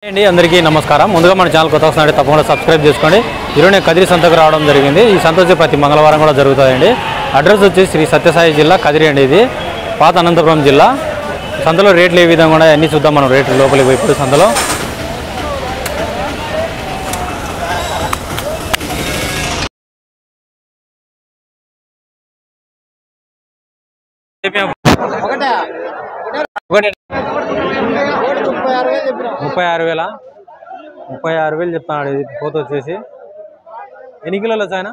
అండి అందరికీ నమస్కారం. ముందుగా మన ఛానల్ కొత్త వస్తున్నట్టు తప్పకుండా సబ్స్క్రైబ్ చేసుకోండి. ఈరోజు నేను కదిరి సంతకు రావడం జరిగింది. ఈ సంత వచ్చి ప్రతి మంగళవారం కూడా జరుగుతుందండి. అడ్రస్ వచ్చి శ్రీ సత్యసాయి జిల్లా కదిరి అండి. ఇది పాత అనంతపురం జిల్లా. సంతలో రేట్లు ఏ విధంగా ఉన్నాయి అన్నీ చూద్దాం. మనం రేట్లు లోపలికి పోయి ఇప్పుడు సంతలో ఒకటి 36,000 చెప్తున్నాడు. ఇది పోత వచ్చేసి ఎన్ని కిలోలు వచ్చాయన?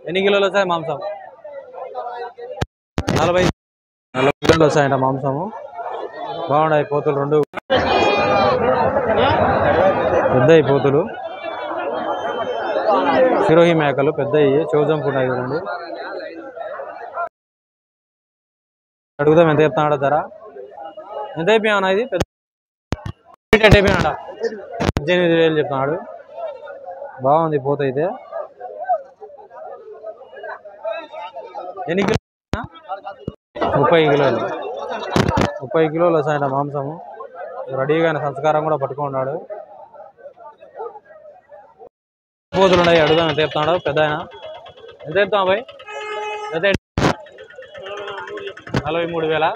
ఎన్ని కిలోలు వచ్చాయి మాంసం? 40 కిలోలు వచ్చాయంట మాంసము. బాగున్నాయి పోతులు రెండు పెద్దవి పోతులు. సిరోహి మేకలు పెద్దవి చౌజంపున్నాయి చూడండి. అడుగుదాం ఎంత చెప్తున్నాడో ధర. ఎంత అయిపోయావునా? ఇది పెద్ద అయిపోయినాడ 18,000 చెప్తున్నాడు. బాగుంది పోత అయితే. ఎన్ని కిలో? 30 కిలోలు. 30 కిలోలు వస్తాయంట మాంసము. రెడీగా సంస్కారం కూడా పట్టుకున్నాడు. పోతులు ఉన్నాయి. అడుగుదాం ఎంత చెప్తున్నాడు పెద్ద ఆయన. ఎంత చెప్తాం అబ్బాయి? ఎంత? 43,000.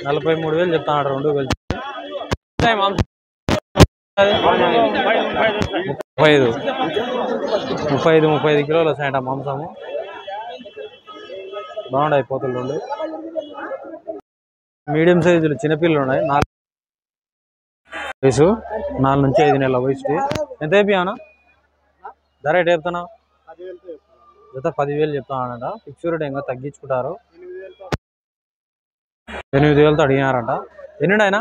43,000 చెప్తున్నాడు రెండు కలిసి. మాంసం 35 కిలోలు వస్తాయంట మాంసము. బాగున్నాయి పోతులు రెండు. మీడియం సైజులు చిన్నపిల్లలు ఉన్నాయి. 4 వయసు 4 నుంచి 5 నెలల వయసు. ఎంత అయిపోయానా? ధర ఎటు చెప్తున్నావు? జత 10,000 చెప్తానంట. ఫిక్స్ రేట్ ఇంకా తగ్గించుకుంటారు. 8,000తో అడిగినారంట. ఎన్ని ఆయన?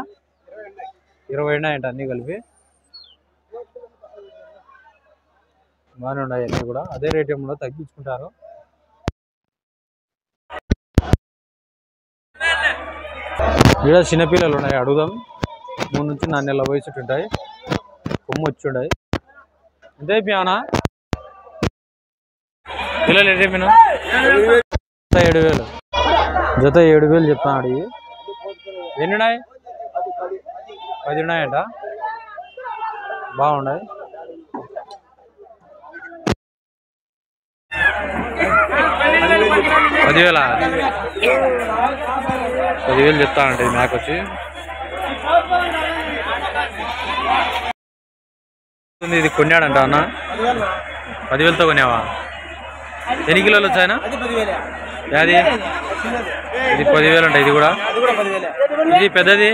20 ఉన్నాయంట అన్నీ కలిపి. బాగానే ఉన్నాయి అన్నీ కూడా. అదే రేట్ ఏమో తగ్గించుకుంటారు. ఇక్కడ చిన్నపిల్లలు ఉన్నాయి. అడుగుదాం. 3 నుంచి 4 నెలల వయసు ఉంటాయి. కొమ్ము వచ్చి ఉన్నాయి. ఎంత అయిపోయానా? పిల్లలు ఎంత అయిపోయినా? 7,000. జత 7,000 చెప్తాడు. ఎన్ని ఉన్నాయి? 10 ఉన్నాయంట. బాగున్నాయి. 10,000 చెప్తానంటే మ్యాక్ వచ్చి. ఇది కొన్నాడంట అన్న. 10,000తో కొన్నావా? ఎన్ని కిలోలు వచ్చాయన? అది ఇది 10,000 అంట. ఇది కూడా ఇది పెద్దది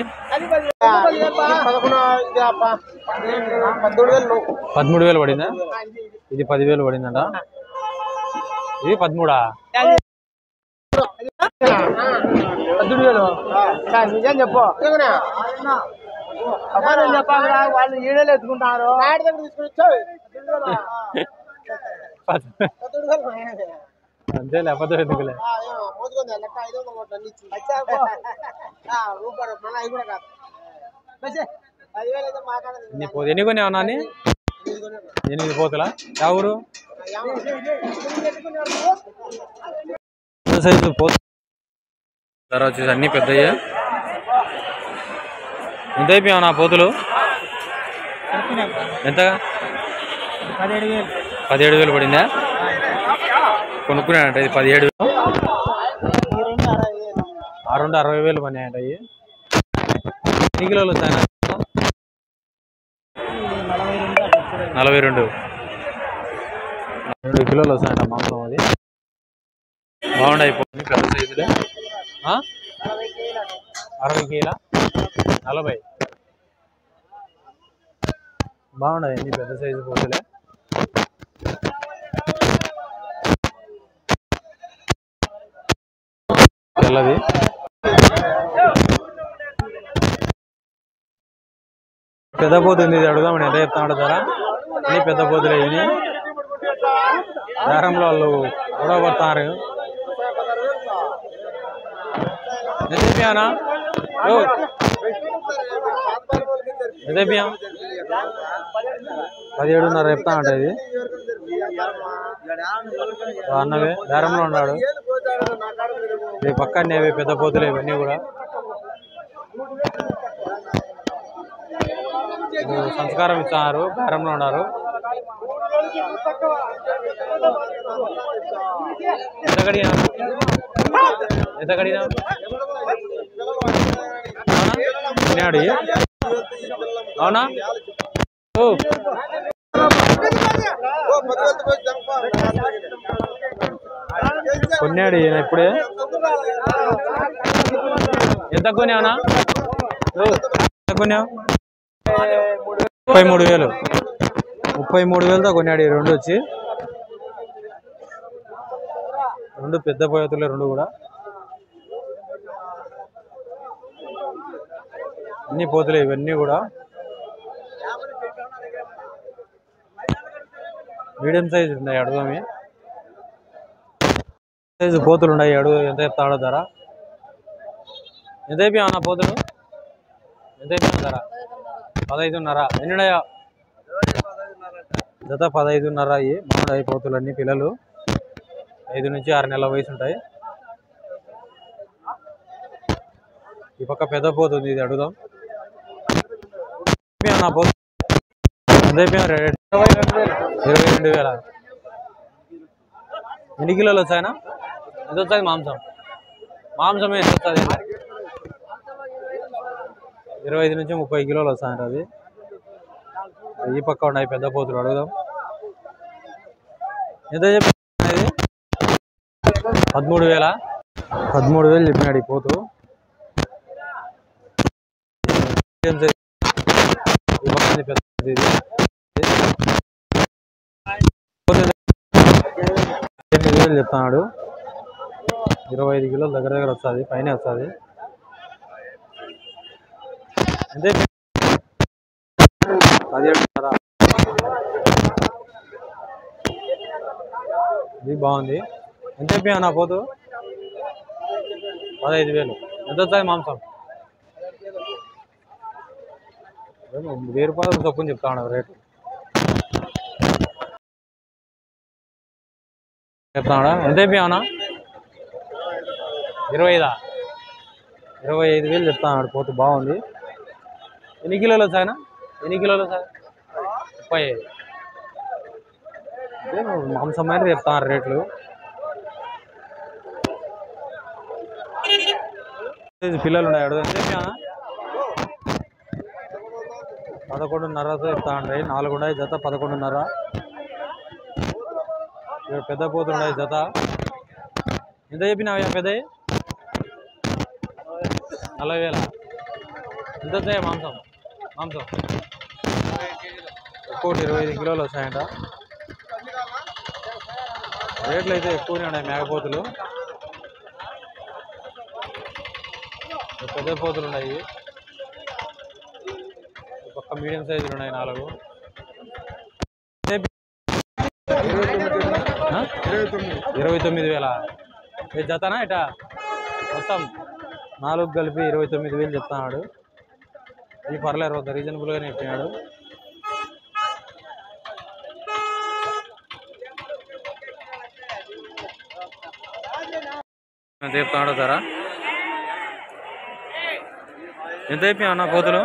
13,000 పడిందా? ఇది 10,000 పడిందంట. ఇది 13. 17,000 నిజం చెప్పు. వాళ్ళు ఈడలు ఎత్తుకుంటారు. అంతే లేకపోతే ఎందుకులే. ఎన్ని కొన్నావు నాని? 8 పోతులా? ఎవరు సైజు పోతు ధర వచ్చేసి అన్ని పెద్దయ్యా. ఎంత అయిపోయావు నా పోతులు? ఎంతగా? 17,000 పడిందా? కొనుక్కున్నాడంట. ఇది 17,000. 60,000 పడినాయంట. అవి ఎన్ని కిలోలు వచ్చాయన? 42 కిలోలు వస్తాయంట మాంసం. అది బాగుండాయి. పెద్ద సైజులే. 60 కిలో 40 బాగున్నాయి. అన్ని పెద్ద సైజు పోతులే. తెల్లది పెద్ద పోతుంది. ఇది అడుగుదామని ఎంత చెప్తాడు ధర. అన్ని పెద్ద పోతులే. ఇవి బేరంలో వాళ్ళు గొడవ పడతారు. ఎంత చెప్పానా? ఎంత చెప్పా? 17,500 చెప్తానంట. ఇది అన్నవే బేరంలో ఉన్నాడు. ఈ పక్కనే పెద్ద పోతులు ఇవన్నీ కూడా. సంస్కారం ఇచ్చారు, బేరంలో ఉన్నారు. ఎంత కడిగినా అవునా? కొన్నాడు ఈయన ఇప్పుడే. ఎంత కొన్నావునా? ఎంత కొన్నావు? 33,000. 33,000తో కొన్నాడు ఈ రెండు వచ్చి. రెండు పెద్ద పోతులే రెండు కూడా. అన్ని పోతులే ఇవన్నీ కూడా. మీడియం సైజు ఉన్నాయి. అడుగుదామి సైజు పోతులు ఉన్నాయి. అడుగు ఎంత చెప్తాడో ధర? ఎంత అయిపోయా అన్న పోతులు? ఎంత అయిపోయిన ధర? 15,500. ఎన్నిన్నాయా జత? 15,500 అయ్యి బాగున్నాయి పోతులు అన్ని. పిల్లలు 5 నుంచి 6 నెలల వయసు ఉంటాయి. ఈ పక్క పెద్ద పోతుంది, ఇది అడుగుదాం. నా పోతు ఎంత అయిపోయినా రేట్? 22,000. ఎన్ని కిలోలు వచ్చాయనా? ఎంత వచ్చాయి మాంసం? మాంసమే ఎంత వస్తుంది? 25 నుంచి 30 కిలోలు వస్తాయంట అది. ఈ పక్క ఉన్నాయి పెద్ద పోతులు, అడుగుదాం. ఎంత చెప్పి? 13,000. 13,000 చెప్పినాడు ఈ పోతు. ఈ పక్క పెద్దది 8,000 చెప్తున్నాడు. 25 కిలోలు దగ్గర వస్తుంది, పైన వస్తుంది. అంటే 17,500. ఇది బాగుంది. ఎంత చెప్పా నా పోతు? 15,000. ఎంత వస్తుంది మాంసం? 1,000 రూపాయలు చొప్పుని చెప్తా ఉన్నాడు రేటు. చెప్తాడా? ఎంత అయిపోయావునా? 25. 25,000 చెప్తాడు పోతు. బాగుంది. ఎన్ని కిలోలు వచ్చాయనా? ఎన్ని కిలోలు వచ్చాయి? 35. మాంసమైన చెప్తాను రేట్లు. పిల్లలు ఉన్నాయి. అడుగు ఎంత చెప్పానా? 11,500తో చెప్తాండి. 4 ఉన్నాయి జత. 11,500. ఇక్కడ పెద్ద పోతులు ఉన్నాయి జత. ఎంత చెప్పినావా పెద్దవి? 40,000. ఎంత వచ్చాయా మాంసం? ఒక్కోటి 25 కిలోలు వస్తాయంట. రేట్లు అయితే ఎక్కువనే ఉన్నాయి. మేకపోతులు పెద్ద పోతులు ఉన్నాయి. ఒక్క మీడియం సైజులు ఉన్నాయి 4. 29,000. ఏ జతనా ఇటా? మొత్తం 4 కలిపి 29,000 చెప్తున్నాడు. ఇది పర్లేదు, రీజనబుల్గానే చెప్పినాడు. ఎంత చెప్తున్నాడు ధర? ఎంత అయిపోయా అన్న పోతులు?